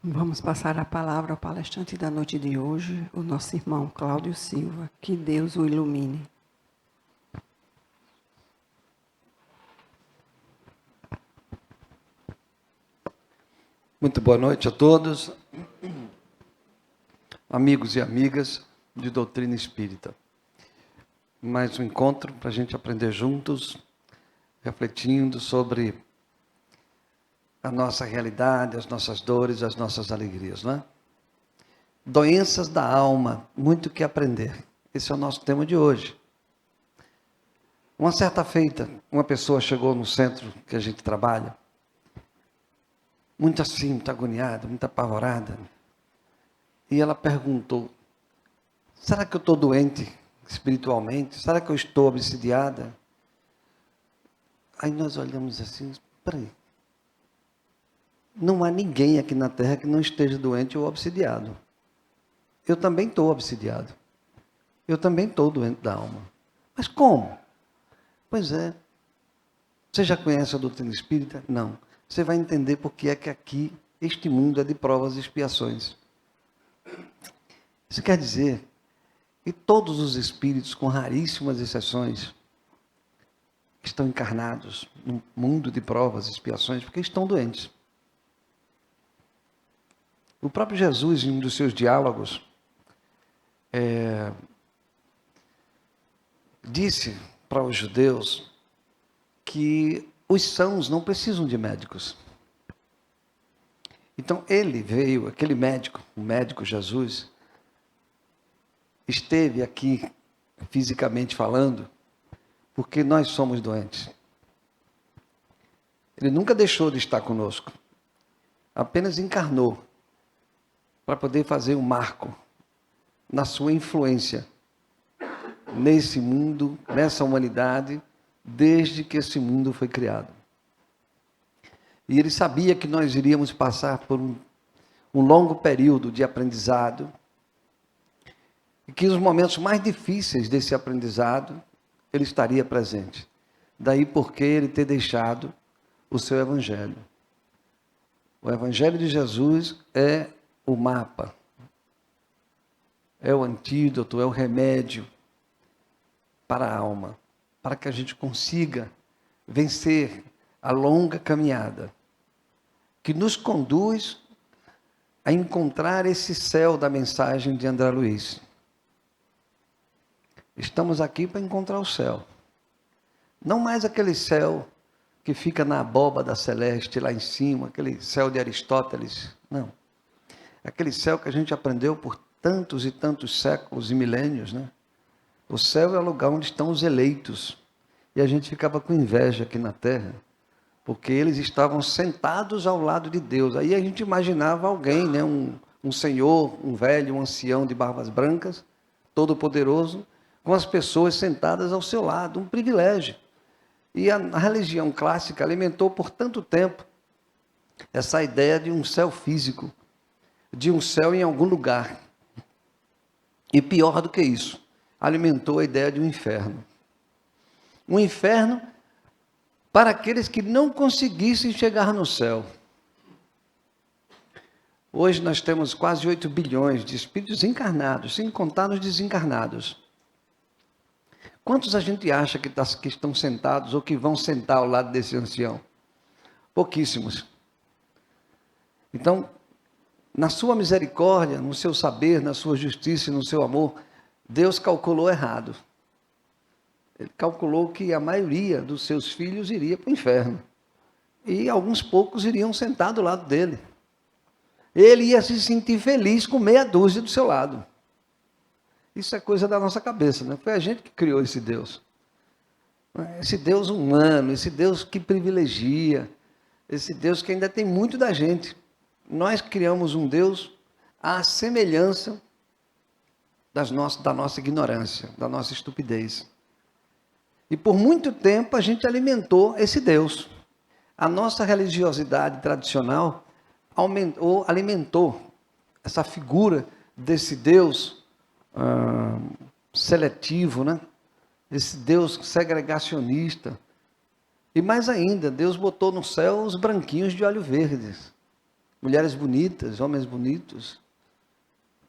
Vamos passar a palavra ao palestrante da noite de hoje, o nosso irmão Cláudio Silva. Que Deus o ilumine. Muito boa noite a todos, amigos e amigas de doutrina espírita. Mais um encontro para a gente aprender juntos, refletindo sobre a nossa realidade, as nossas dores, as nossas alegrias, não é? Doenças da alma, muito o que aprender. Esse é o nosso tema de hoje. Uma certa feita, uma pessoa chegou no centro que a gente trabalha, muito assim, muito agoniada, muito apavorada. E ela perguntou, será que eu estou doente espiritualmente? Será que eu estou obsidiada? Aí nós olhamos assim, peraí. Não há ninguém aqui na Terra que não esteja doente ou obsidiado. Eu também estou obsidiado. Eu também estou doente da alma. Mas como? Pois é. Você já conhece a doutrina espírita? Não. Você vai entender porque é que aqui, este mundo é de provas e expiações. Isso quer dizer que todos os espíritos, com raríssimas exceções, estão encarnados num mundo de provas e expiações porque estão doentes. O próprio Jesus, em um dos seus diálogos, disse para os judeus que os sãos não precisam de médicos. Então ele veio, aquele médico, o médico Jesus, esteve aqui, fisicamente falando, porque nós somos doentes. Ele nunca deixou de estar conosco, apenas encarnou, para poder fazer um marco na sua influência nesse mundo, nessa humanidade, desde que esse mundo foi criado. E ele sabia que nós iríamos passar por um longo período de aprendizado, e que os momentos mais difíceis desse aprendizado, ele estaria presente. Daí porque ele ter deixado o seu Evangelho. O Evangelho de Jesus é o mapa, é o antídoto, é o remédio para a alma, para que a gente consiga vencer a longa caminhada que nos conduz a encontrar esse céu da mensagem de André Luiz. Estamos aqui para encontrar o céu. Não mais aquele céu que fica na abóbada celeste lá em cima, aquele céu de Aristóteles. Não. Aquele céu que a gente aprendeu por tantos e tantos séculos e milênios, né? O céu é o lugar onde estão os eleitos. E a gente ficava com inveja aqui na terra, porque eles estavam sentados ao lado de Deus. Aí a gente imaginava alguém, né? Um senhor, um velho, um ancião de barbas brancas, todo poderoso, com as pessoas sentadas ao seu lado, um privilégio. E a religião clássica alimentou por tanto tempo essa ideia de um céu físico, de um céu em algum lugar. E pior do que isso, alimentou a ideia de um inferno. Um inferno para aqueles que não conseguissem chegar no céu. Hoje nós temos quase 8 bilhões de espíritos encarnados, sem contar nos desencarnados. Quantos a gente acha que estão sentados ou que vão sentar ao lado desse ancião? Pouquíssimos. Então, na sua misericórdia, no seu saber, na sua justiça e no seu amor, Deus calculou errado. Ele calculou que a maioria dos seus filhos iria para o inferno. E alguns poucos iriam sentar do lado dele. Ele ia se sentir feliz com meia dúzia do seu lado. Isso é coisa da nossa cabeça, né? Foi a gente que criou esse Deus. Esse Deus humano, esse Deus que privilegia, esse Deus que ainda tem muito da gente. Nós criamos um Deus à semelhança da nossa ignorância, da nossa estupidez. E por muito tempo a gente alimentou esse Deus. A nossa religiosidade tradicional alimentou essa figura desse Deus seletivo, né? esse Deus segregacionista. E mais ainda, Deus botou no céu os branquinhos de olho verdes. Mulheres bonitas, homens bonitos.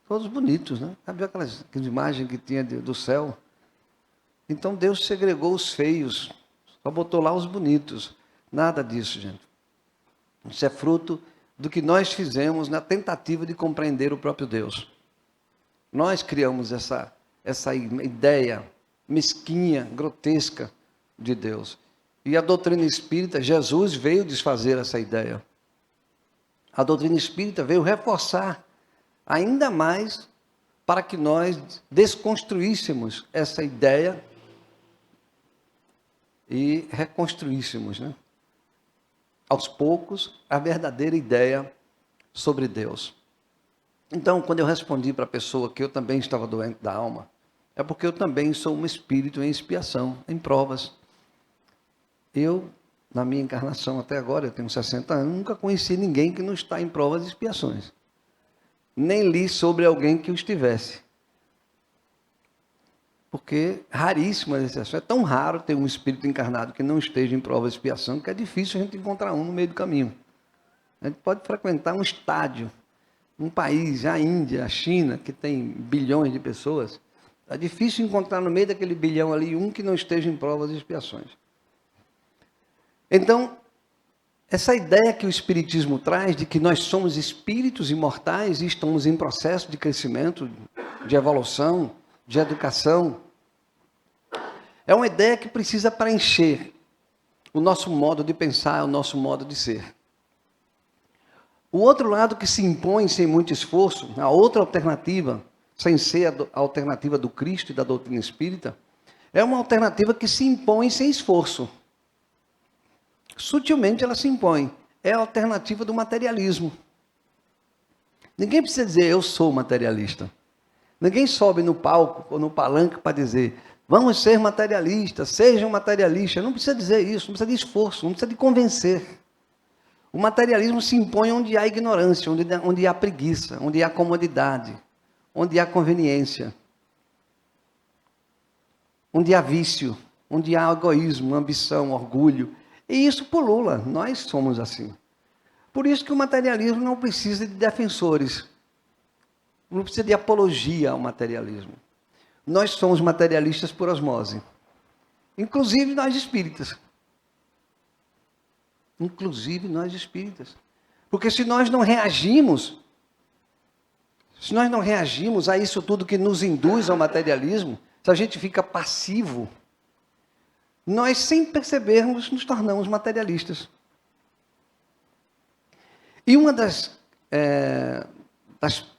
Todos bonitos, né? Sabe aquelas imagens que tinha do céu? Então Deus segregou os feios, só botou lá os bonitos. Nada disso, gente. Isso é fruto do que nós fizemos na tentativa de compreender o próprio Deus. Nós criamos essa ideia mesquinha, grotesca de Deus. E a doutrina espírita, Jesus veio desfazer essa ideia. A doutrina espírita veio reforçar ainda mais para que nós desconstruíssemos essa ideia e reconstruíssemos, né, aos poucos, a verdadeira ideia sobre Deus. Então, quando eu respondi para a pessoa que eu também estava doente da alma, é porque eu também sou um espírito em expiação, em provas. Eu, na minha encarnação até agora, eu tenho 60 anos, nunca conheci ninguém que não está em provas e expiações. Nem li sobre alguém que o estivesse. Porque raríssima essa exceção. É tão raro ter um espírito encarnado que não esteja em prova de expiação, que é difícil a gente encontrar um no meio do caminho. A gente pode frequentar um estádio, um país, a Índia, a China, que tem bilhões de pessoas. É difícil encontrar no meio daquele bilhão ali um que não esteja em provas e expiações. Então, essa ideia que o Espiritismo traz de que nós somos espíritos imortais e estamos em processo de crescimento, de evolução, de educação, é uma ideia que precisa preencher o nosso modo de pensar, o nosso modo de ser. O outro lado que se impõe sem muito esforço, a outra alternativa, sem ser a alternativa do Cristo e da doutrina espírita, é uma alternativa que se impõe sem esforço. Sutilmente ela se impõe. É a alternativa do materialismo. Ninguém precisa dizer, eu sou materialista. Ninguém sobe no palco ou no palanque para dizer, vamos ser materialistas, sejam materialistas. Não precisa dizer isso, não precisa de esforço, não precisa de convencer. O materialismo se impõe onde há ignorância, onde há preguiça, onde há comodidade, onde há conveniência, onde há vício, onde há egoísmo, ambição, orgulho. E isso pulula, nós somos assim. Por isso que o materialismo não precisa de defensores, não precisa de apologia ao materialismo. Nós somos materialistas por osmose, inclusive nós espíritas. Inclusive nós espíritas. Porque se nós não reagimos a isso tudo que nos induz ao materialismo, se a gente fica passivo, nós, sem percebermos, nos tornamos materialistas. E uma das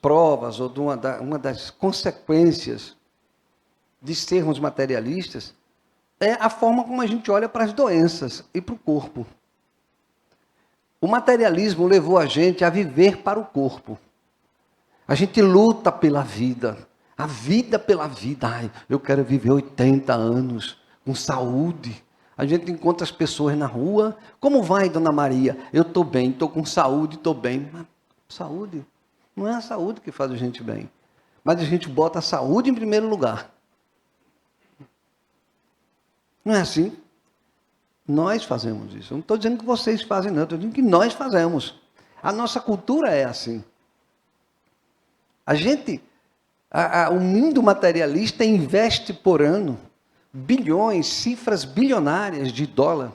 provas, ou uma das consequências de sermos materialistas, é a forma como a gente olha para as doenças e para o corpo. O materialismo levou a gente a viver para o corpo. A gente luta pela vida. A vida pela vida. Ai, eu quero viver 80 anos com saúde. A gente encontra as pessoas na rua. Como vai, dona Maria? Eu estou bem, estou com saúde, estou bem. Mas saúde? Não é a saúde que faz a gente bem. Mas a gente bota a saúde em primeiro lugar. Não é assim? Nós fazemos isso. Eu não estou dizendo que vocês fazem, não. Estou dizendo que nós fazemos. A nossa cultura é assim. O mundo materialista investe por ano bilhões, cifras bilionárias de dólar.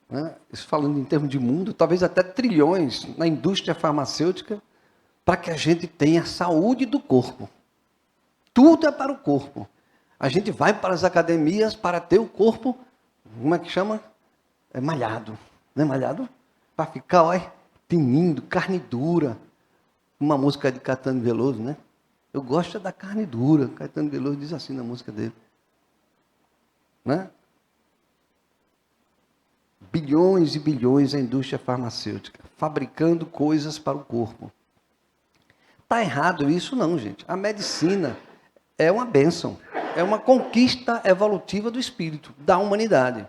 Né? Isso falando em termos de mundo, talvez até trilhões na indústria farmacêutica, para que a gente tenha saúde do corpo. Tudo é para o corpo. A gente vai para as academias para ter o corpo, como é que chama? É malhado. Não é malhado? Para ficar, olha, tinindo, carne dura. Uma música de Caetano Veloso, né? Eu gosto da carne dura. Caetano Veloso diz assim na música dele. Né? Bilhões e bilhões a indústria farmacêutica, fabricando coisas para o corpo. Está errado isso? Não, gente. A medicina é uma bênção. É uma conquista evolutiva do espírito, da humanidade.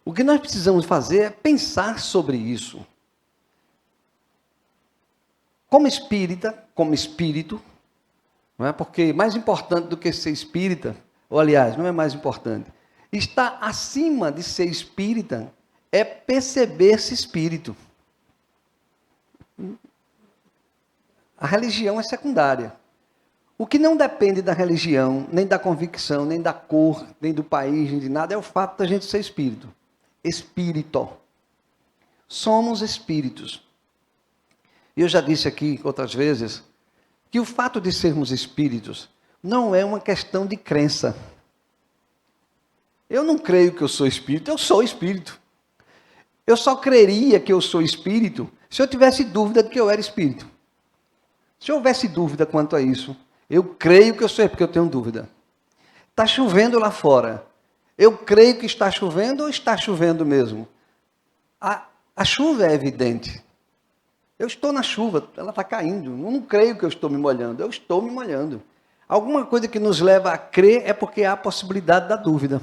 O que nós precisamos fazer é pensar sobre isso. Como espírita, como espírito, Não é? Porque mais importante do que ser espírita, ou aliás, não é mais importante, está acima de ser espírita é perceber-se espírito. A religião é secundária. O que não depende da religião, nem da convicção, nem da cor, nem do país, nem de nada, é o fato da gente ser espírito. Espírito. Somos espíritos. E eu já disse aqui outras vezes que o fato de sermos espíritos não é uma questão de crença. Eu não creio que eu sou espírito, eu sou espírito. Eu só creria que eu sou espírito se eu tivesse dúvida de que eu era espírito. Se houvesse dúvida quanto a isso, eu creio que eu sou, porque eu tenho dúvida. Está chovendo lá fora. Eu creio que está chovendo ou está chovendo mesmo? A chuva é evidente. Eu estou na chuva, ela está caindo. Eu não creio que eu estou me molhando, eu estou me molhando. Alguma coisa que nos leva a crer é porque há a possibilidade da dúvida.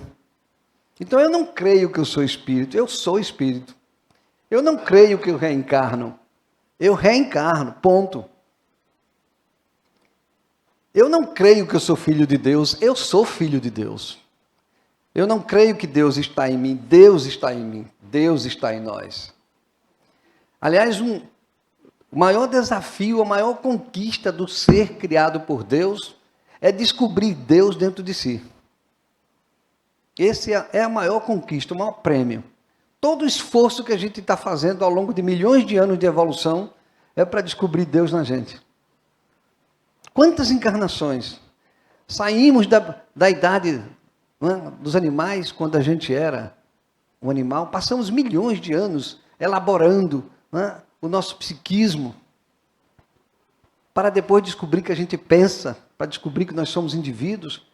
Então eu não creio que eu sou espírito, eu sou espírito. Eu não creio que eu reencarno. Eu reencarno, ponto. Eu não creio que eu sou filho de Deus, eu sou filho de Deus. Eu não creio que Deus está em mim, Deus está em mim, Deus está em nós. Aliás, o maior desafio, a maior conquista do ser criado por Deus é descobrir Deus dentro de si. Esse é a maior conquista, o maior prêmio. Todo o esforço que a gente está fazendo ao longo de milhões de anos de evolução é para descobrir Deus na gente. Quantas encarnações? Saímos da idade, né, dos animais, quando a gente era um animal, passamos milhões de anos elaborando, né, o nosso psiquismo, para depois descobrir que a gente pensa, para descobrir que nós somos indivíduos,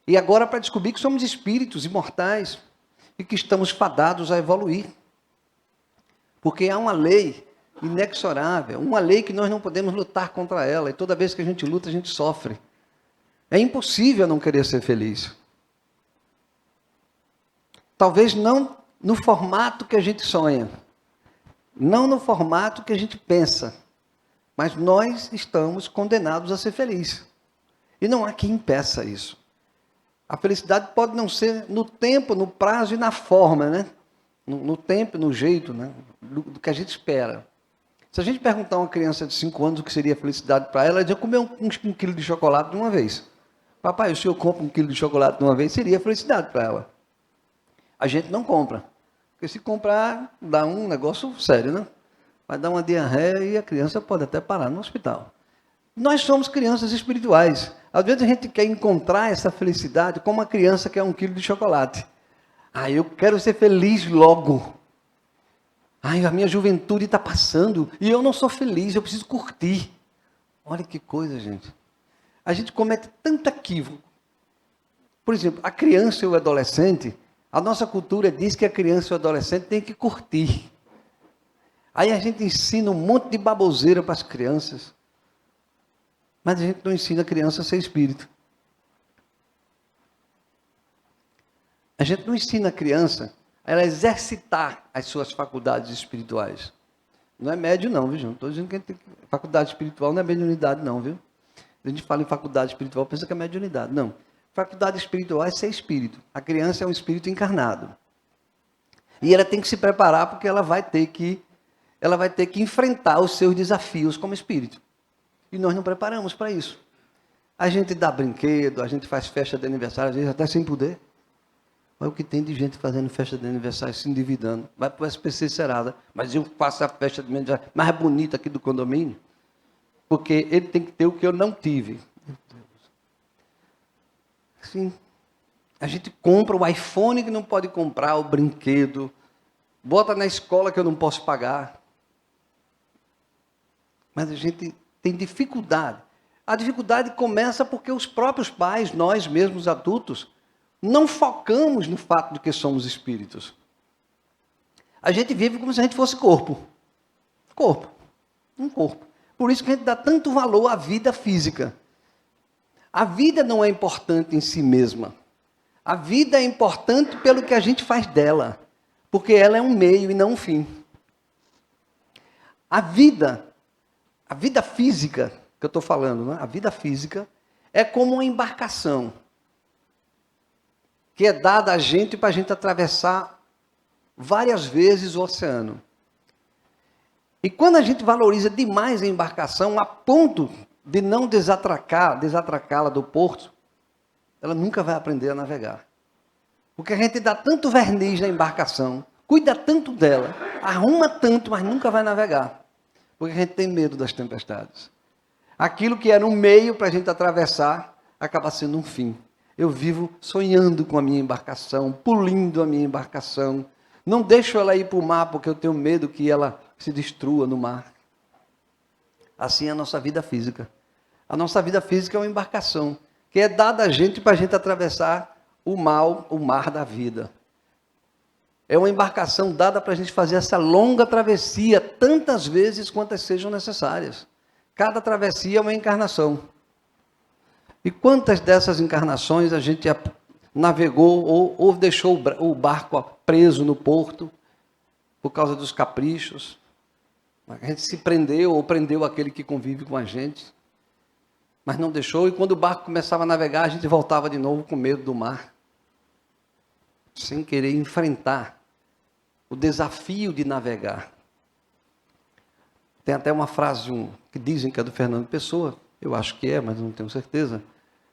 e agora para descobrir que somos espíritos imortais e que estamos fadados a evoluir. Porque há uma lei inexorável, uma lei que nós não podemos lutar contra ela, e toda vez que a gente luta, a gente sofre. É impossível não querer ser feliz. Talvez não no formato que a gente sonha, não no formato que a gente pensa, mas nós estamos condenados a ser felizes. E não há quem impeça isso. A felicidade pode não ser no tempo, no prazo e na forma, né? No tempo, no jeito, né? do que a gente espera. Se a gente perguntar a uma criança de 5 anos o que seria felicidade para ela, ela diz: comer um quilo de chocolate de uma vez. Papai, o senhor compra 1 quilo de chocolate de uma vez, seria felicidade para ela. A gente não compra. Porque se comprar, dá um negócio sério, né? Vai dar uma diarreia e a criança pode até parar no hospital. Nós somos crianças espirituais. Às vezes a gente quer encontrar essa felicidade como uma criança que quer 1 quilo de chocolate. Eu quero ser feliz logo. A minha juventude está passando e eu não sou feliz, eu preciso curtir. Olha que coisa, gente. A gente comete tanto equívoco. Por exemplo, a criança e o adolescente, a nossa cultura diz que a criança e o adolescente têm que curtir. Aí a gente ensina um monte de baboseira para as crianças, mas a gente não ensina a criança a ser espírito. A gente não ensina a criança a ela exercitar as suas faculdades espirituais. Não é médio não, viu, João? Estou dizendo que faculdade espiritual não é mediunidade não, viu? A gente fala em faculdade espiritual, pensa que é mediunidade. Não. Faculdade espiritual é ser espírito. A criança é um espírito encarnado. E ela tem que se preparar porque ela vai ter que enfrentar os seus desafios como espírito. E nós não preparamos para isso. A gente dá brinquedo, a gente faz festa de aniversário, às vezes até sem poder. Mas o que tem de gente fazendo festa de aniversário, se endividando? Vai para o SPC Serasa, mas eu faço a festa de aniversário mais bonita aqui do condomínio, porque ele tem que ter o que eu não tive. Sim. A gente compra o iPhone que não pode comprar, o brinquedo, bota na escola que eu não posso pagar. Mas a gente tem dificuldade. A dificuldade começa porque os próprios pais, nós mesmos adultos, não focamos no fato de que somos espíritos. A gente vive como se a gente fosse corpo. Um corpo. Por isso que a gente dá tanto valor à vida física. A vida não é importante em si mesma. A vida é importante pelo que a gente faz dela. Porque ela é um meio e não um fim. A vida física que eu estou falando, né? A vida física, é como uma embarcação que é dada a gente para a gente atravessar várias vezes o oceano. E quando a gente valoriza demais a embarcação, a ponto de não desatracá-la do porto, ela nunca vai aprender a navegar. Porque a gente dá tanto verniz na embarcação, cuida tanto dela, arruma tanto, mas nunca vai navegar. Porque a gente tem medo das tempestades. Aquilo que era um meio para a gente atravessar, acaba sendo um fim. Eu vivo sonhando com a minha embarcação, pulindo a minha embarcação. Não deixo ela ir para o mar, porque eu tenho medo que ela se destrua no mar. Assim é a nossa vida física. A nossa vida física é uma embarcação, que é dada a gente para a gente atravessar o mar da vida. É uma embarcação dada para a gente fazer essa longa travessia, tantas vezes quantas sejam necessárias. Cada travessia é uma encarnação. E quantas dessas encarnações a gente navegou ou deixou o barco preso no porto por causa dos caprichos? A gente se prendeu ou prendeu aquele que convive com a gente, mas não deixou. E quando o barco começava a navegar, a gente voltava de novo com medo do mar, sem querer enfrentar o desafio de navegar. Tem até uma frase que dizem que é do Fernando Pessoa, eu acho que é, mas não tenho certeza.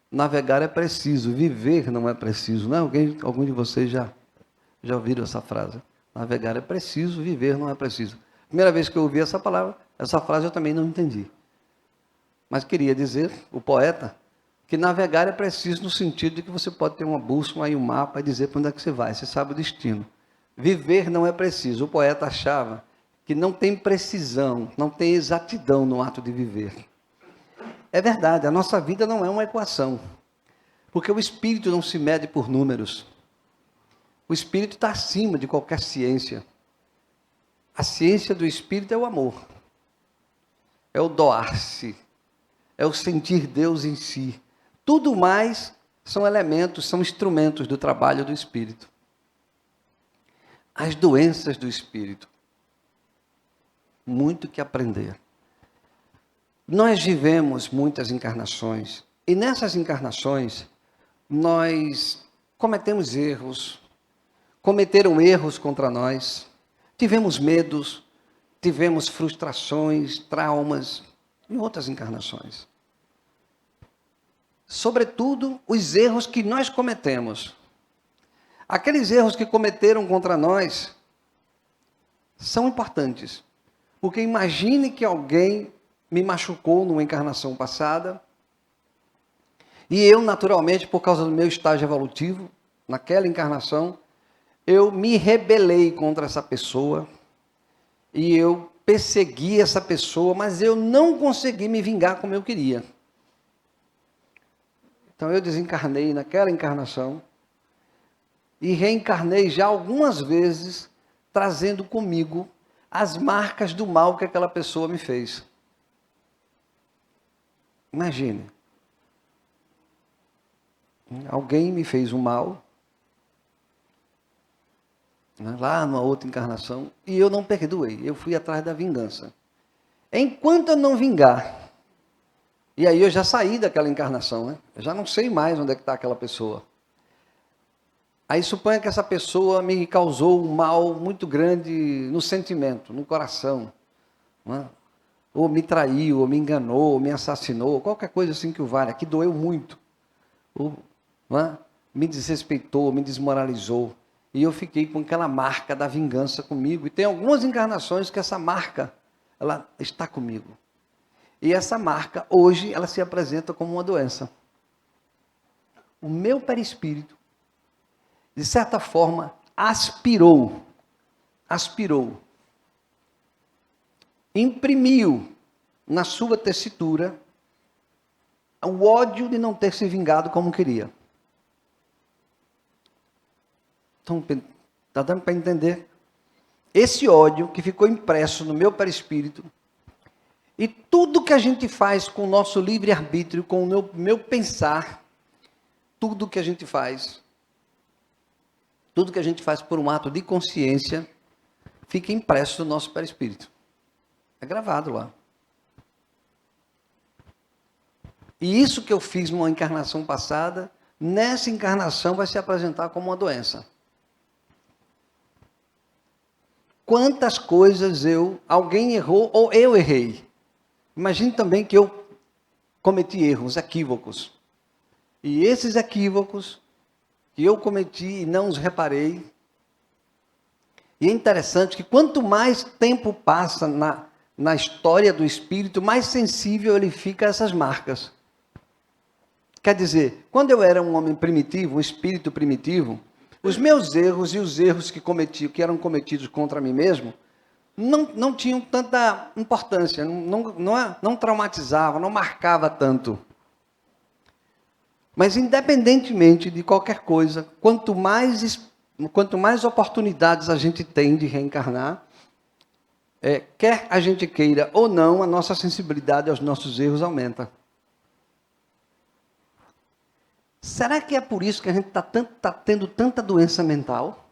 Navegar é preciso, viver não é preciso. Não é? Algum de vocês já ouviram essa frase? Navegar é preciso, viver não é preciso. Primeira vez que eu ouvi essa frase eu também não entendi. Mas queria dizer, o poeta, que navegar é preciso no sentido de que você pode ter uma bússola e um mapa e dizer para onde é que você vai, você sabe o destino. Viver não é preciso. O poeta achava que não tem precisão, não tem exatidão no ato de viver. É verdade, a nossa vida não é uma equação, porque o espírito não se mede por números. O espírito está acima de qualquer ciência. A ciência do espírito é o amor, é o doar-se, é o sentir Deus em si. Tudo mais são elementos, são instrumentos do trabalho do espírito. As doenças do espírito, muito que aprender. Nós vivemos muitas encarnações, e nessas encarnações, nós cometemos erros, cometeram erros contra nós, tivemos medos, tivemos frustrações, traumas, em outras encarnações. Sobretudo, os erros que nós cometemos. Aqueles erros que cometeram contra nós são importantes, porque imagine que alguém me machucou numa encarnação passada, e eu, naturalmente, por causa do meu estágio evolutivo, naquela encarnação, eu me rebelei contra essa pessoa, e eu persegui essa pessoa, mas eu não consegui me vingar como eu queria. Então eu desencarnei naquela encarnação, e reencarnei já algumas vezes, trazendo comigo as marcas do mal que aquela pessoa me fez. Imagine, alguém me fez um mal, lá numa outra encarnação, e eu não perdoei, eu fui atrás da vingança. Enquanto eu não vingar, e aí eu já saí daquela encarnação, né? Eu já não sei mais onde é que está aquela pessoa. Aí suponha que essa pessoa me causou um mal muito grande no sentimento, no coração, né? Ou me traiu, ou me enganou, ou me assassinou, qualquer coisa assim que o valha, que doeu muito, ou me desrespeitou, me desmoralizou, e eu fiquei com aquela marca da vingança comigo, e tem algumas encarnações que essa marca, ela está comigo, e essa marca, hoje, ela se apresenta como uma doença. O meu perispírito, de certa forma, aspirou, imprimiu na sua tessitura o ódio de não ter se vingado como queria. Então, está dando para entender? Esse ódio que ficou impresso no meu perispírito, e tudo que a gente faz com o nosso livre-arbítrio, com o meu pensar, tudo que a gente faz por um ato de consciência, fica impresso no nosso perispírito. É gravado lá. E isso que eu fiz numa encarnação passada, nessa encarnação vai se apresentar como uma doença. Quantas coisas alguém errou ou eu errei. Imagine também que eu cometi erros, equívocos. E esses equívocos que eu cometi e não os reparei. E é interessante que quanto mais tempo passa na história do espírito, mais sensível ele fica a essas marcas. Quer dizer, quando eu era um homem primitivo, um espírito primitivo, os meus erros e os erros que cometi, que eram cometidos contra mim mesmo, não tinham tanta importância, não traumatizavam, não marcava tanto. Mas independentemente de qualquer coisa, quanto mais oportunidades a gente tem de reencarnar, quer a gente queira ou não, a nossa sensibilidade aos nossos erros aumenta. Será que é por isso que a gente está tendo tanta doença mental?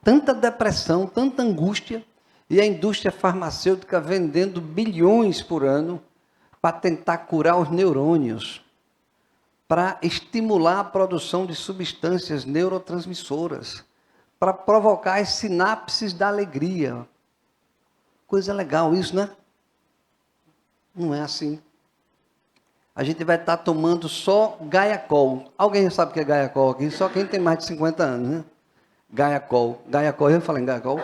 Tanta depressão, tanta angústia? E a indústria farmacêutica vendendo bilhões por ano para tentar curar os neurônios, para estimular a produção de substâncias neurotransmissoras, para provocar as sinapses da alegria. Coisa legal isso, né? Não é assim. A gente vai estar tomando só Gaiacol. Alguém sabe o que é Gaiacol aqui? Só quem tem mais de 50 anos, né? Gaiacol. Gaiacol, eu falei em Gaiacol.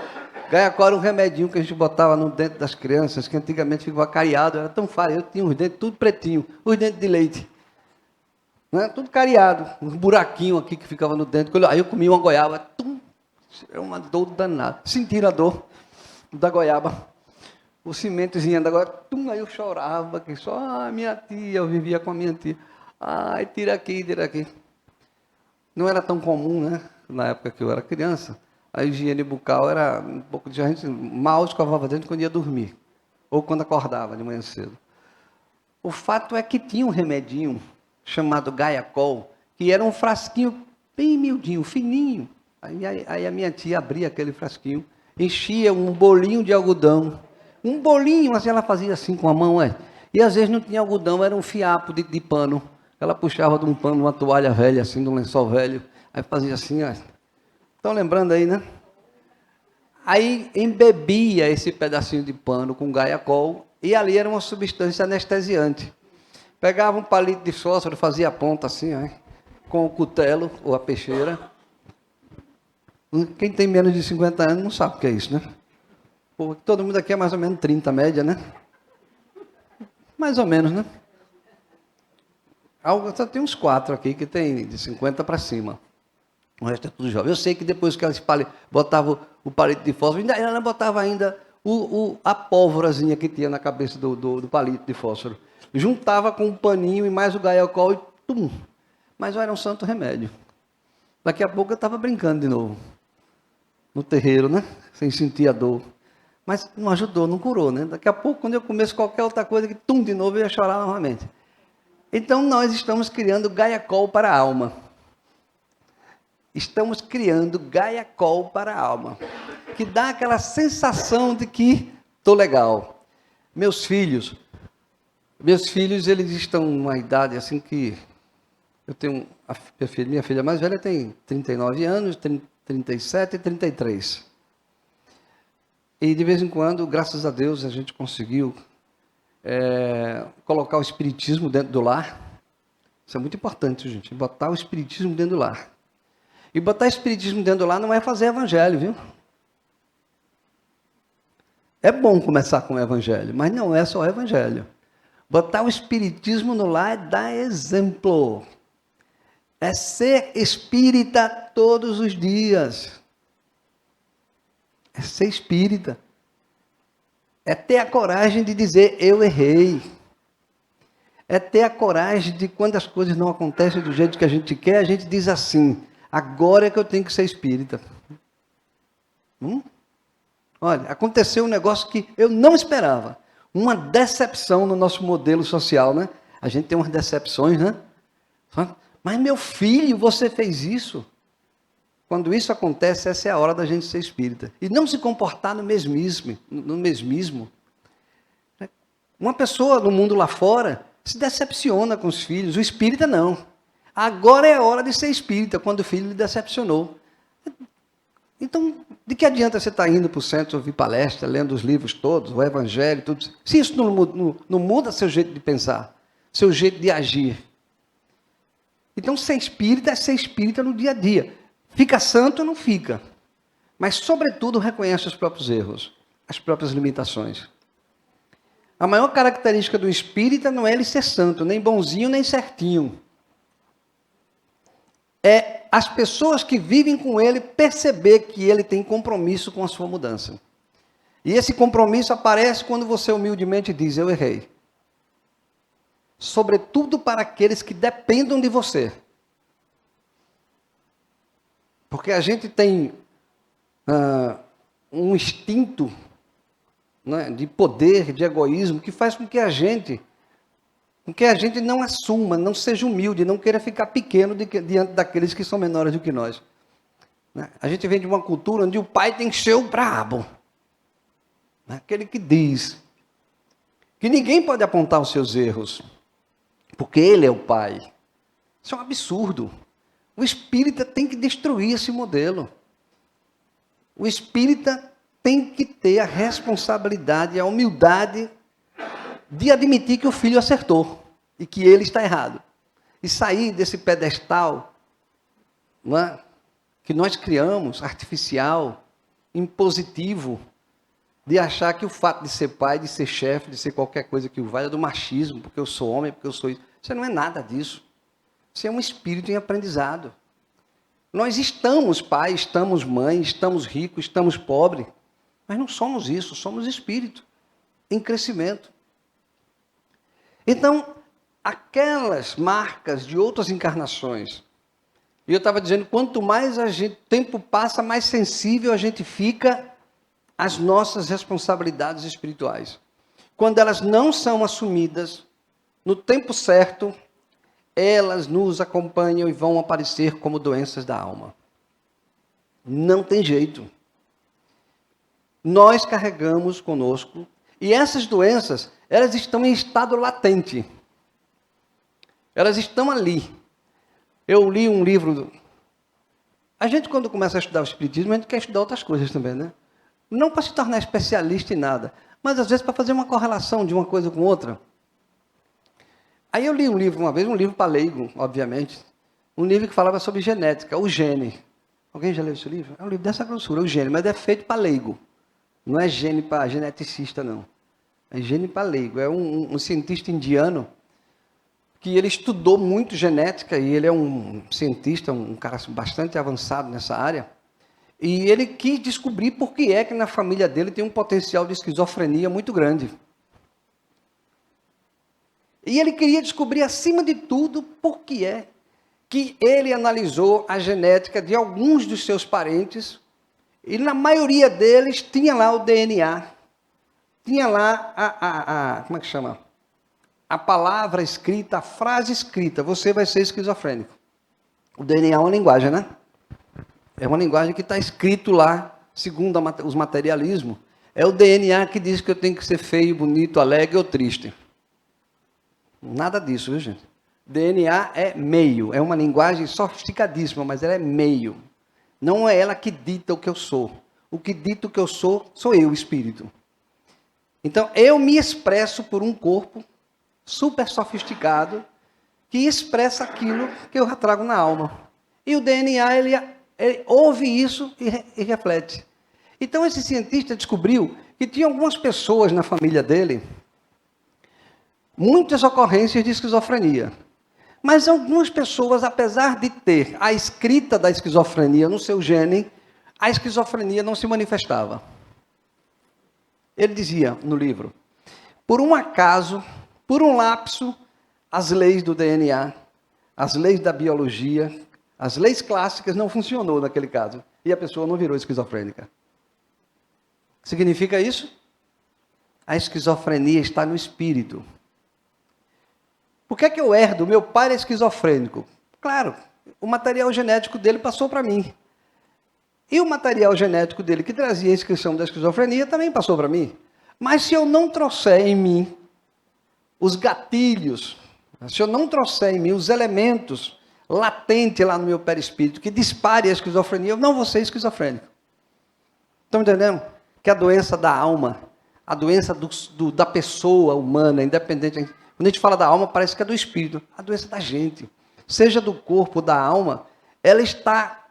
Gaiacol era um remedinho que a gente botava no dente das crianças, que antigamente ficava cariado, era tão fácil. Eu tinha os dentes tudo pretinho, os dentes de leite. Né? Tudo cariado, um buraquinho aqui que ficava no dente. Aí eu comia uma goiaba, era uma dor danada. Sentiram a dor da goiaba. O cimentozinho agora, aí eu chorava, que só minha tia, eu vivia com a minha tia. Ai, tira aqui. Não era tão comum, né? Na época que eu era criança, a higiene bucal era um pouco de gente mal escovava dentro quando ia dormir, ou quando acordava de manhã cedo. O fato é que tinha um remedinho chamado Gaiacol, que era um frasquinho bem miudinho, fininho. Aí a minha tia abria aquele frasquinho, enchia um bolinho de algodão. Um bolinho, assim, ela fazia assim com a mão, e às vezes não tinha algodão, era um fiapo de pano. Ela puxava de um pano, uma toalha velha, assim, de um lençol velho, aí fazia assim, Estão lembrando aí, né? Aí embebia esse pedacinho de pano com Gaiacol, e ali era uma substância anestesiante. Pegava um palito de fósforo, fazia a ponta assim, com o cutelo ou a peixeira. Quem tem menos de 50 anos não sabe o que é isso, né? Porque todo mundo aqui é mais ou menos 30, média, né? Mais ou menos, né? Só tem uns 4 aqui que tem de 50 para cima. O resto é tudo jovem. Eu sei que depois que ela botava o palito de fósforo, ela botava ainda a pólvorazinha que tinha na cabeça do palito de fósforo. Juntava com um paninho e mais o Gaiacol e tum. Mas era um santo remédio. Daqui a pouco eu estava brincando de novo. No terreiro, né? Sem sentir a dor. Mas não ajudou, não curou, né? Daqui a pouco, quando eu começo qualquer outra coisa, que de novo eu ia chorar novamente. Então, nós estamos criando Gaiacol para a alma. Estamos criando Gaiacol para a alma. Que dá aquela sensação de que estou legal. Meus filhos, eles estão numa idade assim que... Eu tenho... Minha filha mais velha tem 39 anos, 37 e 33. E de vez em quando, graças a Deus, a gente conseguiu colocar o espiritismo dentro do lar. Isso é muito importante, gente, botar o espiritismo dentro do lar. E botar o espiritismo dentro do lar não é fazer evangelho, viu? É bom começar com o evangelho, mas não é só o evangelho. Botar o espiritismo no lar é dar exemplo. É ser espírita todos os dias. É ser espírita. É ter a coragem de dizer, eu errei. É ter a coragem de, quando as coisas não acontecem do jeito que a gente quer, a gente diz assim, agora é que eu tenho que ser espírita. Olha, aconteceu um negócio que eu não esperava. Uma decepção no nosso modelo social, né? A gente tem umas decepções, né? Mas meu filho, você fez isso? Quando isso acontece, essa é a hora da gente ser espírita. E não se comportar no mesmismo. Uma pessoa no mundo lá fora se decepciona com os filhos. O espírita não. Agora é a hora de ser espírita, quando o filho lhe decepcionou. Então, de que adianta você estar indo para o centro, ouvir palestra, lendo os livros todos, o evangelho, tudo, se isso não muda seu jeito de pensar, seu jeito de agir? Então, ser espírita é ser espírita no dia a dia. Fica santo ou não fica? Mas, sobretudo, reconhece os próprios erros, as próprias limitações. A maior característica do espírita não é ele ser santo, nem bonzinho, nem certinho. É as pessoas que vivem com ele perceber que ele tem compromisso com a sua mudança. E esse compromisso aparece quando você humildemente diz, eu errei. Sobretudo para aqueles que dependam de você. Porque a gente tem um instinto, né, de poder, de egoísmo, que faz com que a gente não assuma, não seja humilde, não queira ficar pequeno diante daqueles que são menores do que nós. A gente vem de uma cultura onde o pai tem que ser o brabo. Aquele que diz que ninguém pode apontar os seus erros, porque ele é o pai. Isso é um absurdo. O espírita tem que destruir esse modelo. O espírita tem que ter a responsabilidade, a humildade de admitir que o filho acertou e que ele está errado. E sair desse pedestal, não é, que nós criamos, artificial, impositivo, de achar que o fato de ser pai, de ser chefe, de ser qualquer coisa que o valha, é do machismo, porque eu sou homem, porque eu sou isso. Isso não é nada disso. Isso é um espírito em aprendizado. Nós estamos pai, estamos mãe, estamos ricos, estamos pobres, mas não somos isso, somos espírito em crescimento. Então, aquelas marcas de outras encarnações, e eu estava dizendo, quanto mais o tempo passa, mais sensível a gente fica às nossas responsabilidades espirituais. Quando elas não são assumidas, no tempo certo, elas nos acompanham e vão aparecer como doenças da alma. Não tem jeito. Nós carregamos conosco, e essas doenças, elas estão em estado latente. Elas estão ali. Eu li um livro. A gente, quando começa a estudar o espiritismo, a gente quer estudar outras coisas também, né? Não para se tornar especialista em nada, mas às vezes para fazer uma correlação de uma coisa com outra. Aí eu li um livro uma vez, um livro para leigo, obviamente, um livro que falava sobre genética, o Gene. Alguém já leu esse livro? É um livro dessa grossura, o Gene, mas é feito para leigo. Não é gene para geneticista, não. É gene para leigo. É um cientista indiano que ele estudou muito genética e ele é um cientista, um cara bastante avançado nessa área. E ele quis descobrir por que é que na família dele tem um potencial de esquizofrenia muito grande. E ele queria descobrir, acima de tudo, por que é que ele analisou a genética de alguns dos seus parentes, e na maioria deles tinha lá o DNA, tinha lá como é que chama? A palavra escrita, a frase escrita, você vai ser esquizofrênico. O DNA é uma linguagem, né? É uma linguagem que está escrito lá, segundo os materialismos. É o DNA que diz que eu tenho que ser feio, bonito, alegre ou triste. Nada disso, viu, gente? DNA é meio, é uma linguagem sofisticadíssima, mas ela é meio. Não é ela que dita o que eu sou. O que dita o que eu sou eu, o espírito. Então, eu me expresso por um corpo super sofisticado que expressa aquilo que eu trago na alma. E o DNA, ele ouve isso e reflete. Então, esse cientista descobriu que tinha algumas pessoas na família dele, muitas ocorrências de esquizofrenia. Mas algumas pessoas, apesar de ter a escrita da esquizofrenia no seu gene, a esquizofrenia não se manifestava. Ele dizia no livro, por um acaso, por um lapso, as leis do DNA, as leis da biologia, as leis clássicas não funcionou naquele caso. E a pessoa não virou esquizofrênica. Significa isso? A esquizofrenia está no espírito. Por que eu herdo? Meu pai era esquizofrênico. Claro, o material genético dele passou para mim. E o material genético dele, que trazia a inscrição da esquizofrenia, também passou para mim. Mas se eu não trouxer em mim os gatilhos, se eu não trouxer em mim os elementos latentes lá no meu perispírito que dispare a esquizofrenia, eu não vou ser esquizofrênico. Estão entendendo? Que a doença da alma, a doença da pessoa humana, independente. Quando a gente fala da alma, parece que é do espírito. A doença da gente, seja do corpo ou da alma, ela está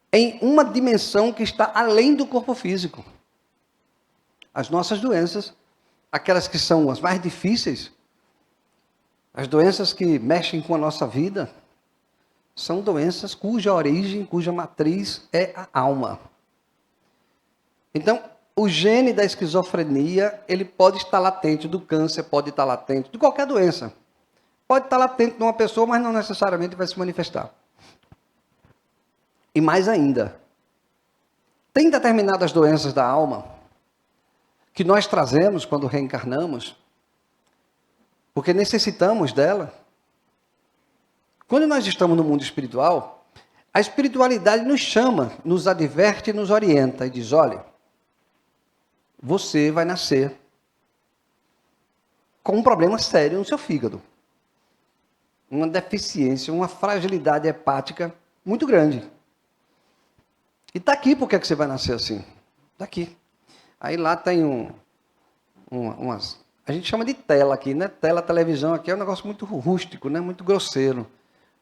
em uma dimensão que está além do corpo físico. As nossas doenças, aquelas que são as mais difíceis, as doenças que mexem com a nossa vida, são doenças cuja origem, cuja matriz é a alma. Então, o gene da esquizofrenia, ele pode estar latente, do câncer pode estar latente, de qualquer doença. Pode estar latente numa pessoa, mas não necessariamente vai se manifestar. E mais ainda, tem determinadas doenças da alma que nós trazemos quando reencarnamos, porque necessitamos dela. Quando nós estamos no mundo espiritual, a espiritualidade nos chama, nos adverte e nos orienta e diz, olha, você vai nascer com um problema sério no seu fígado. Uma deficiência, uma fragilidade hepática muito grande. E está aqui porque é que você vai nascer assim. Está aqui. Aí lá tem umas... A gente chama de tela aqui, né? Tela, televisão aqui é um negócio muito rústico, né? Muito grosseiro.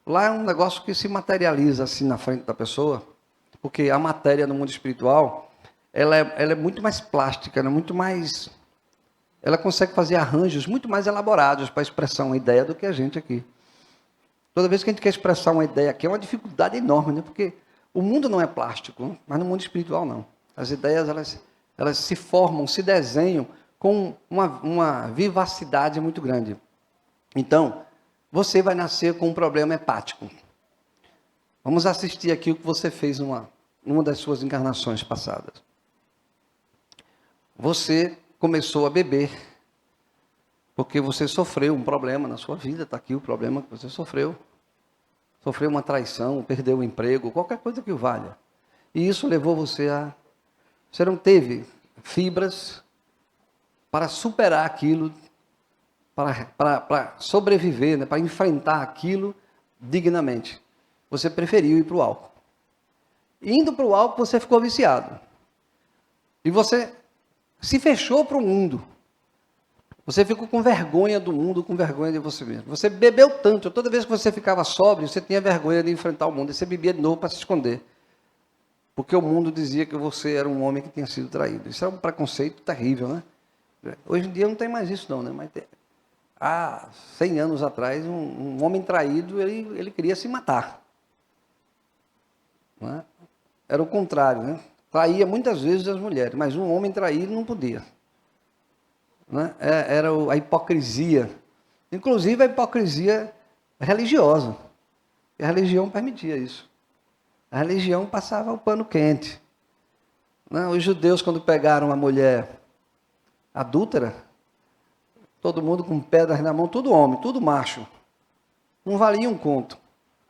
Lá é um negócio que se materializa assim na frente da pessoa, porque a matéria no mundo espiritual, ela é muito mais plástica, ela é muito mais... Ela consegue fazer arranjos muito mais elaborados para expressar uma ideia do que a gente aqui. Toda vez que a gente quer expressar uma ideia aqui, é uma dificuldade enorme, né? Porque o mundo não é plástico, mas no mundo espiritual não. As ideias, elas se formam, se desenham com uma vivacidade muito grande. Então, você vai nascer com um problema hepático. Vamos assistir aqui o que você fez numa das suas encarnações passadas. Você começou a beber, porque você sofreu um problema na sua vida, está aqui o problema que você sofreu. Sofreu uma traição, perdeu o emprego, qualquer coisa que o valha. E isso levou você a... Você não teve fibras para superar aquilo, para sobreviver, né, para enfrentar aquilo dignamente. Você preferiu ir para o álcool. E indo para o álcool, você ficou viciado. E você se fechou para o mundo. Você ficou com vergonha do mundo, com vergonha de você mesmo. Você bebeu tanto, toda vez que você ficava sóbrio, você tinha vergonha de enfrentar o mundo. E você bebia de novo para se esconder. Porque o mundo dizia que você era um homem que tinha sido traído. Isso é um preconceito terrível, né? Hoje em dia não tem mais isso não, né? Mas há 100 anos atrás, um homem traído, ele queria se matar. Não é? Era o contrário, né? Traía muitas vezes as mulheres, mas um homem traído não podia. Né? Era a hipocrisia, inclusive a hipocrisia religiosa. E a religião permitia isso. A religião passava o pano quente. Né? Os judeus, quando pegaram uma mulher adúltera, todo mundo com pedras na mão, tudo homem, tudo macho. Não valia um conto.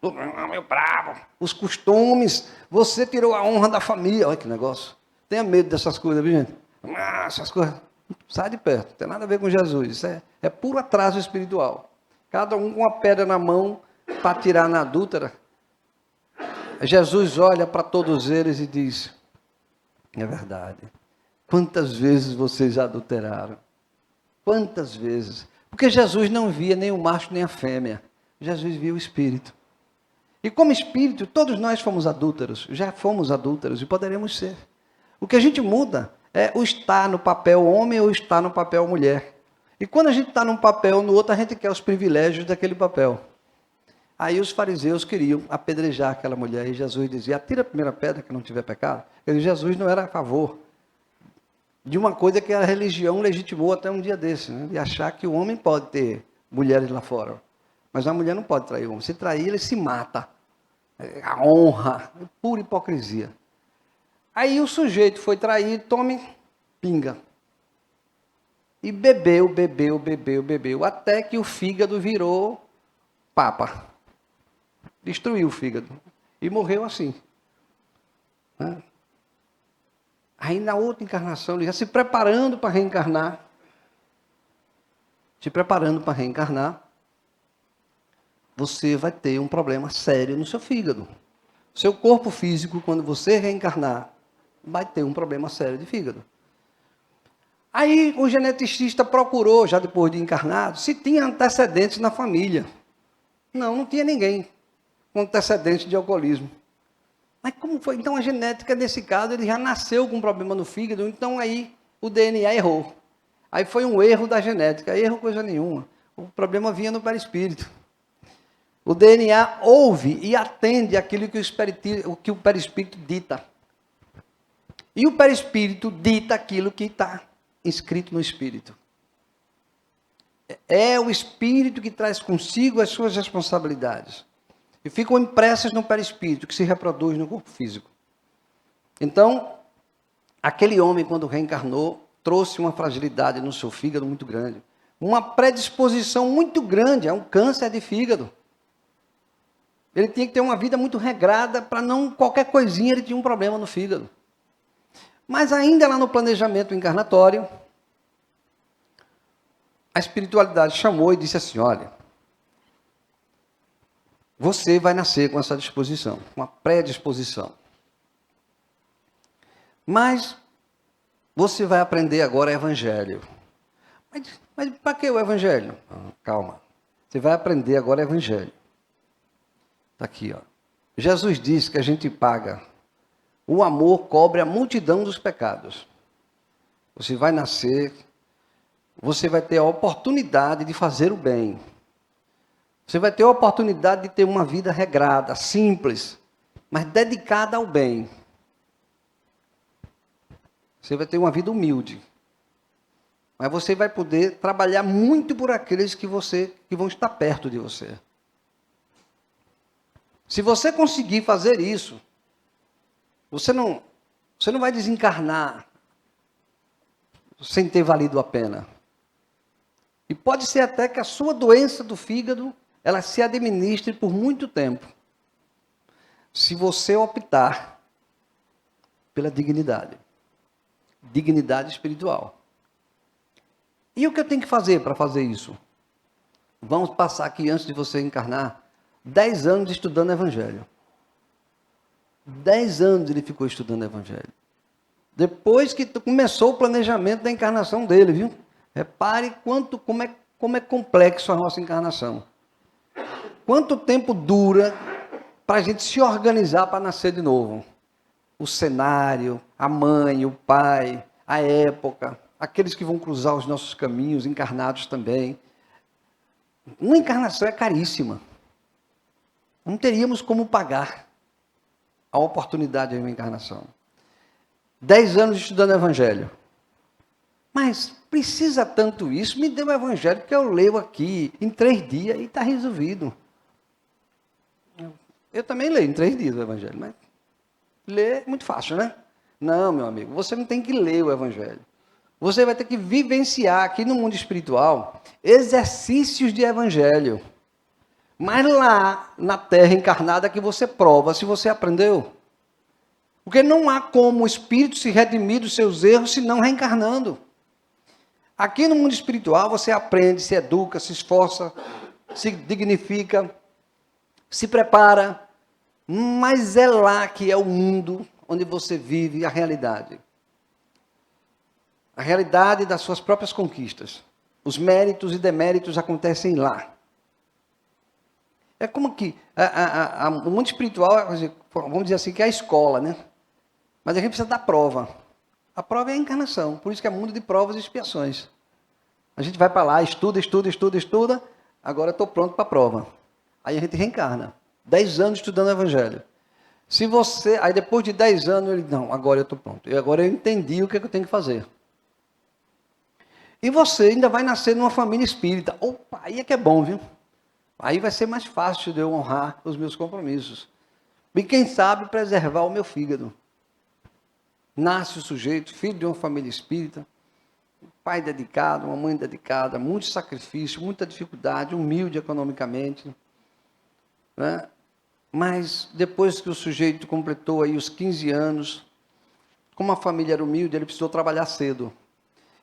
Meu bravo. Os costumes, você tirou a honra da família. Olha que negócio. Tenha medo dessas coisas, viu, gente? Essas coisas. Sai de perto, não tem nada a ver com Jesus. Isso é puro atraso espiritual. Cada um com uma pedra na mão para tirar na adúltera. Jesus olha para todos eles e diz, é verdade. Quantas vezes vocês adulteraram? Quantas vezes? Porque Jesus não via nem o macho nem a fêmea. Jesus via o espírito. E como espírito, todos nós fomos adúlteros. Já fomos adúlteros e poderemos ser. O que a gente muda é o estar no papel homem ou estar no papel mulher. E quando a gente está num papel ou no outro, a gente quer os privilégios daquele papel. Aí os fariseus queriam apedrejar aquela mulher. E Jesus dizia, atira a primeira pedra que não tiver pecado. Jesus não era a favor de uma coisa que a religião legitimou até um dia desse, né? De achar que o homem pode ter mulheres lá fora. Mas a mulher não pode trair o homem. Se trair, ele se mata. A honra, pura hipocrisia. Aí o sujeito foi traído, tome pinga. E bebeu, até que o fígado virou papa. Destruiu o fígado. E morreu assim. Aí na outra encarnação, ele já se preparando para reencarnar. te preparando para reencarnar, você vai ter um problema sério no seu fígado. Seu corpo físico, quando você reencarnar, vai ter um problema sério de fígado. Aí o geneticista procurou, já depois de encarnado, se tinha antecedentes na família. Não tinha ninguém com antecedentes de alcoolismo. Mas como foi? Então a genética, nesse caso, ele já nasceu com um problema no fígado, então aí o DNA errou. Aí foi um erro da genética, erro coisa nenhuma. O problema vinha no perispírito. O DNA ouve e atende aquilo que o perispírito dita. E o perispírito dita aquilo que está inscrito no espírito. É o espírito que traz consigo as suas responsabilidades. E ficam impressas no perispírito, que se reproduz no corpo físico. Então, aquele homem, quando reencarnou, trouxe uma fragilidade no seu fígado muito grande. Uma predisposição muito grande a um câncer de fígado. Ele tinha que ter uma vida muito regrada, para não, qualquer coisinha, ele tinha um problema no fígado. Mas ainda lá no planejamento encarnatório, a espiritualidade chamou e disse assim, olha, você vai nascer com essa disposição, com uma predisposição. Mas você vai aprender agora evangelho. Mas para que o evangelho? Calma. Você vai aprender agora evangelho. Está aqui, ó. Jesus disse que a gente paga. O amor cobre a multidão dos pecados. Você vai nascer, você vai ter a oportunidade de fazer o bem. Você vai ter a oportunidade de ter uma vida regrada, simples, mas dedicada ao bem. Você vai ter uma vida humilde. Mas você vai poder trabalhar muito por aqueles que vão estar perto de você. Se você conseguir fazer isso, você não vai desencarnar sem ter valido a pena. E pode ser até que a sua doença do fígado, ela se administre por muito tempo. Se você optar pela dignidade. Dignidade espiritual. E o que eu tenho que fazer para fazer isso? Vamos passar aqui, antes de você encarnar, 10 anos estudando Evangelho. 10 anos ele ficou estudando Evangelho. Depois que começou o planejamento da encarnação dele, viu? Repare como é complexo a nossa encarnação. Quanto tempo dura para a gente se organizar para nascer de novo? O cenário, a mãe, o pai, a época, aqueles que vão cruzar os nossos caminhos, encarnados também. Uma encarnação é caríssima. Não teríamos como pagar a oportunidade de uma encarnação. 10 anos estudando Evangelho. Mas precisa tanto isso? Me dê o Evangelho que eu leio aqui em 3 dias e está resolvido. Eu também leio em 3 dias o Evangelho, mas ler é muito fácil, né? Não, meu amigo, você não tem que ler o Evangelho. Você vai ter que vivenciar aqui no mundo espiritual exercícios de Evangelho. Mas lá na Terra encarnada que você prova se você aprendeu. Porque não há como o espírito se redimir dos seus erros se não reencarnando. Aqui no mundo espiritual você aprende, se educa, se esforça, se dignifica, se prepara. Mas é lá que é o mundo onde você vive a realidade. A realidade das suas próprias conquistas. Os méritos e deméritos acontecem lá. É como que o mundo espiritual, vamos dizer assim, que é a escola, né? Mas a gente precisa da prova. A prova é a encarnação, por isso que é mundo de provas e expiações. A gente vai para lá, estuda, agora eu estou pronto para a prova. Aí a gente reencarna. 10 anos estudando o Evangelho. Aí depois de 10 anos, ele, não, agora eu estou pronto. Agora eu entendi o que eu tenho que fazer. E você ainda vai nascer numa família espírita. Opa, aí é que é bom, viu? Aí vai ser mais fácil de eu honrar os meus compromissos. E quem sabe preservar o meu fígado. Nasce o sujeito, filho de uma família espírita, um pai dedicado, uma mãe dedicada, muito sacrifício, muita dificuldade, humilde economicamente. Né? Mas depois que o sujeito completou aí os 15 anos, como a família era humilde, ele precisou trabalhar cedo.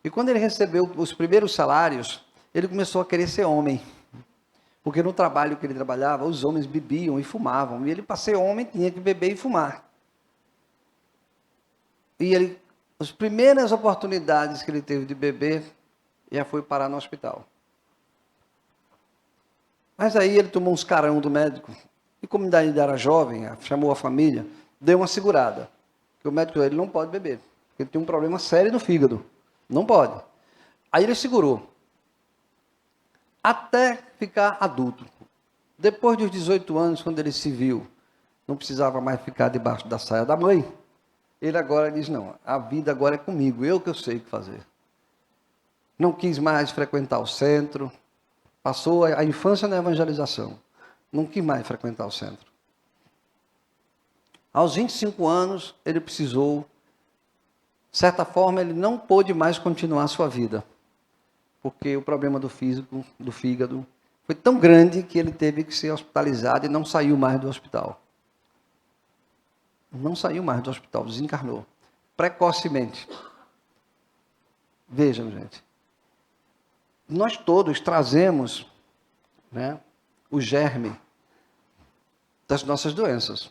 E quando ele recebeu os primeiros salários, ele começou a querer ser homem. Porque no trabalho que ele trabalhava, os homens bebiam e fumavam. E ele, para ser homem, tinha que beber e fumar. E ele, as primeiras oportunidades que ele teve de beber, já foi parar no hospital. Mas aí ele tomou uns carão do médico. E como ainda era jovem, chamou a família, deu uma segurada. Porque o médico falou, ele não pode beber. Porque ele tem um problema sério no fígado. Não pode. Aí ele segurou. Até ficar adulto. Depois dos 18 anos, quando ele se viu, não precisava mais ficar debaixo da saia da mãe, ele agora diz, não, a vida agora é comigo, eu que eu sei o que fazer. Não quis mais frequentar o centro, passou a infância na evangelização, não quis mais frequentar o centro. Aos 25 anos, ele precisou, de certa forma, ele não pôde mais continuar a sua vida. Porque o problema do fígado, foi tão grande que ele teve que ser hospitalizado e não saiu mais do hospital. Não saiu mais do hospital, desencarnou. Precocemente. Vejam, gente. Nós todos trazemos, né, o germe das nossas doenças.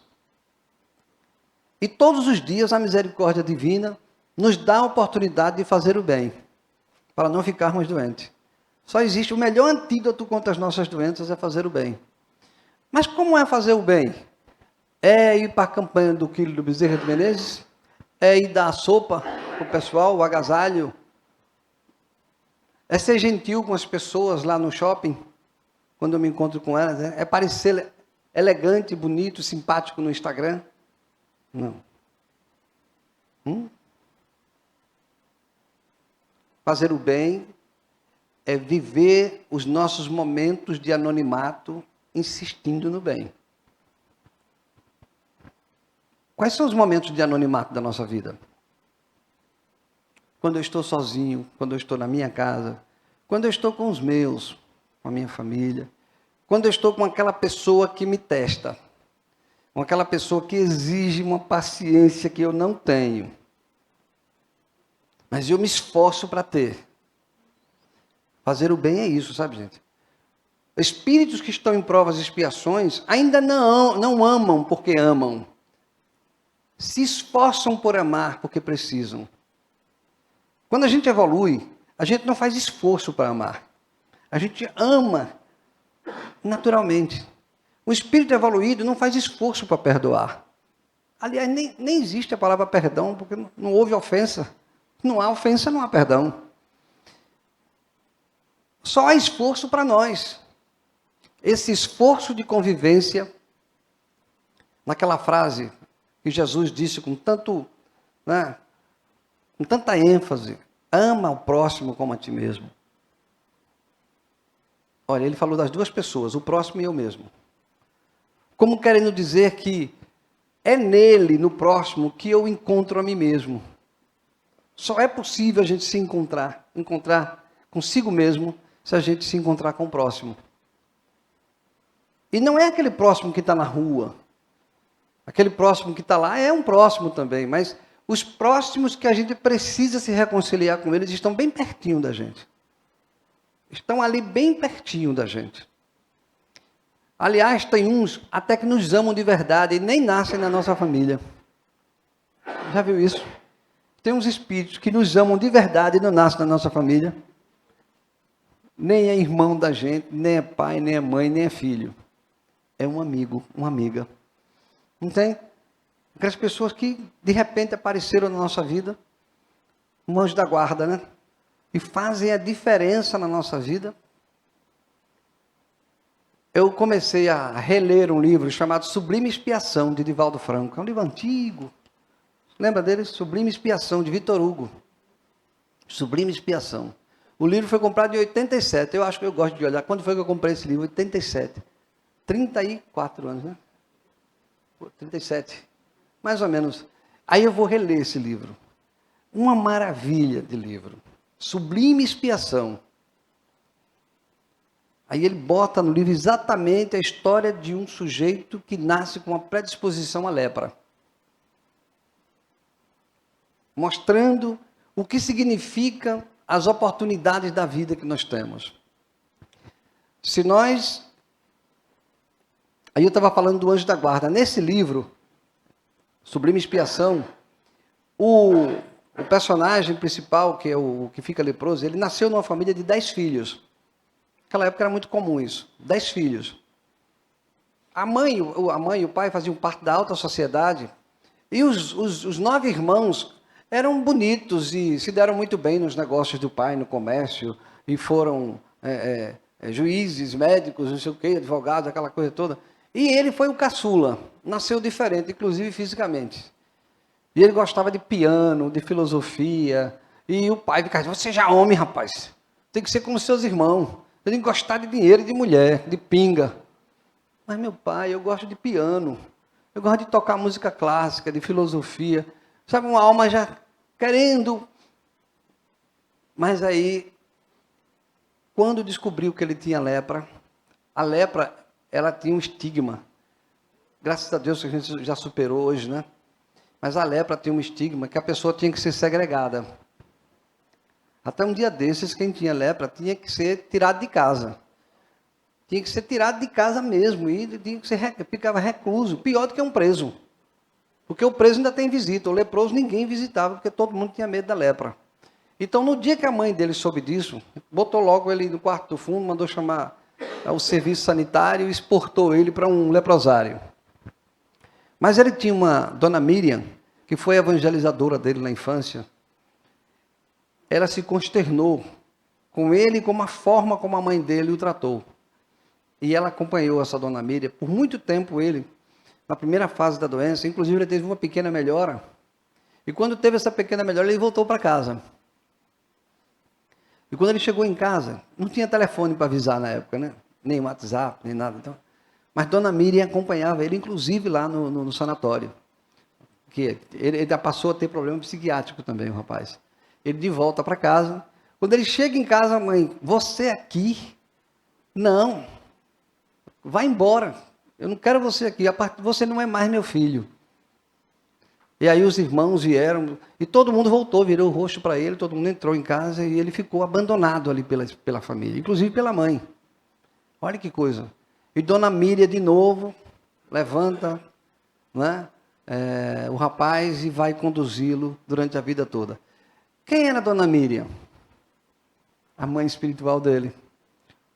E todos os dias a misericórdia divina nos dá a oportunidade de fazer o bem, para não ficarmos doentes. Só existe o melhor antídoto contra as nossas doenças é fazer o bem. Mas como é fazer o bem? É ir para a campanha do quilo do Bezerra de Menezes? É ir dar a sopa para o pessoal, o agasalho? É ser gentil com as pessoas lá no shopping, quando eu me encontro com elas? É parecer elegante, bonito, simpático no Instagram? Não. Fazer o bem é viver os nossos momentos de anonimato insistindo no bem. Quais são os momentos de anonimato da nossa vida? Quando eu estou sozinho, quando eu estou na minha casa, quando eu estou com os meus, com a minha família, quando eu estou com aquela pessoa que me testa, com aquela pessoa que exige uma paciência que eu não tenho. Mas eu me esforço para ter. Fazer o bem é isso, sabe, gente? Espíritos que estão em provas e expiações ainda não amam porque amam. Se esforçam por amar porque precisam. Quando a gente evolui, a gente não faz esforço para amar. A gente ama naturalmente. O espírito evoluído não faz esforço para perdoar. Aliás, nem existe a palavra perdão, porque não houve ofensa. Não há ofensa, não há perdão. Só há esforço para nós. Esse esforço de convivência, naquela frase que Jesus disse com tanto, né, com tanta ênfase, ama o próximo como a ti mesmo. Olha, ele falou das duas pessoas, o próximo e eu mesmo. Como querendo dizer que é nele, no próximo, que eu encontro a mim mesmo. Só é possível a gente se encontrar consigo mesmo, se a gente se encontrar com o próximo. E não é aquele próximo que está na rua. Aquele próximo que está lá é um próximo também, mas os próximos que a gente precisa se reconciliar com eles estão bem pertinho da gente. Estão ali bem pertinho da gente. Aliás, tem uns até que nos amam de verdade e nem nascem na nossa família. Já viu isso? Tem uns espíritos que nos amam de verdade e não nascem na nossa família. Nem é irmão da gente, nem é pai, nem é mãe, nem é filho. É um amigo, uma amiga. Não tem? Aquelas pessoas que de repente apareceram na nossa vida, um anjo da guarda, né? E fazem a diferença na nossa vida. Eu comecei a reler um livro chamado Sublime Expiação, de Divaldo Franco. É um livro antigo. Lembra dele? Sublime Expiação, de Vitor Hugo. Sublime Expiação. O livro foi comprado em 87. Eu acho que eu gosto de olhar. Quando foi que eu comprei esse livro? 87. 34 anos, né? 37. Mais ou menos. Aí eu vou reler esse livro. Uma maravilha de livro. Sublime Expiação. Aí ele bota no livro exatamente a história de um sujeito que nasce com uma predisposição à lepra. Mostrando o que significa as oportunidades da vida que nós temos. Se nós... Aí eu estava falando do anjo da guarda. Nesse livro, Sublime Expiação, o personagem principal, que é o que fica leproso, ele nasceu numa família de 10 filhos. Naquela época era muito comum isso, 10 filhos. A mãe e o pai faziam parte da alta sociedade, e os 9 irmãos eram bonitos e se deram muito bem nos negócios do pai, no comércio, e foram juízes, médicos, não sei o quê, advogados, aquela coisa toda. E ele foi o caçula, nasceu diferente, inclusive fisicamente. E ele gostava de piano, de filosofia, e o pai ficava dizendo, você já é homem, rapaz, tem que ser como seus irmãos, tem que gostar de dinheiro e de mulher, de pinga. Mas meu pai, eu gosto de piano, eu gosto de tocar música clássica, de filosofia, sabe, uma alma já querendo. Mas aí, quando descobriu que ele tinha lepra, a lepra, ela tinha um estigma. Graças a Deus que a gente já superou hoje, né? Mas a lepra tinha um estigma que a pessoa tinha que ser segregada. Até um dia desses, quem tinha lepra tinha que ser tirado de casa. Tinha que ser tirado de casa mesmo, e tinha que ficava recluso, pior do que um preso. Porque o preso ainda tem visita, o leproso ninguém visitava, porque todo mundo tinha medo da lepra. Então, no dia que a mãe dele soube disso, botou logo ele no quarto do fundo, mandou chamar o serviço sanitário e exportou ele para um leprosário. Mas ele tinha uma dona Miriam, que foi evangelizadora dele na infância. Ela se consternou com ele e com a forma como a mãe dele o tratou. E ela acompanhou essa dona Miriam por muito tempo, ele, na primeira fase da doença. Inclusive, ele teve uma pequena melhora. E quando teve essa pequena melhora, ele voltou para casa. E quando ele chegou em casa, não tinha telefone para avisar na época, né? Nem WhatsApp, nem nada. Então, mas dona Miriam acompanhava ele, inclusive lá no sanatório. Que ele já passou a ter problema psiquiátrico também, o rapaz. Ele de volta para casa. Quando ele chega em casa, a mãe, você aqui? Não. Vai embora. Eu não quero você aqui. Você não é mais meu filho. E aí os irmãos vieram, e todo mundo voltou, virou o rosto para ele, todo mundo entrou em casa, e ele ficou abandonado ali pela família, inclusive pela mãe. Olha que coisa. E dona Miriam, de novo, levanta, né, o rapaz e vai conduzi-lo durante a vida toda. Quem era dona Miriam? A mãe espiritual dele.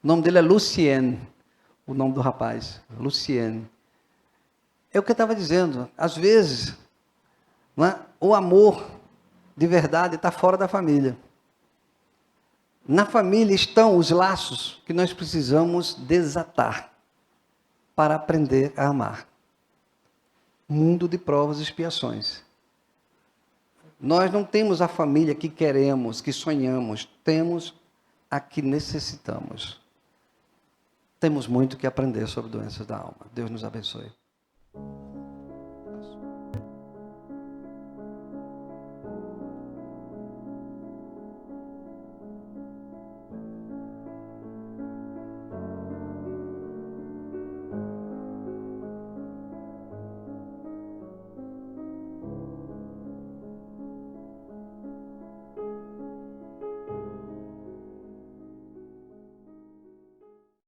O nome dele é Luciene, o nome do rapaz, Luciene. É o que eu estava dizendo, às vezes, né, o amor de verdade está fora da família. Na família estão os laços que nós precisamos desatar para aprender a amar. Mundo de provas e expiações. Nós não temos a família que queremos, que sonhamos, temos a que necessitamos. Temos muito que aprender sobre doenças da alma. Deus nos abençoe.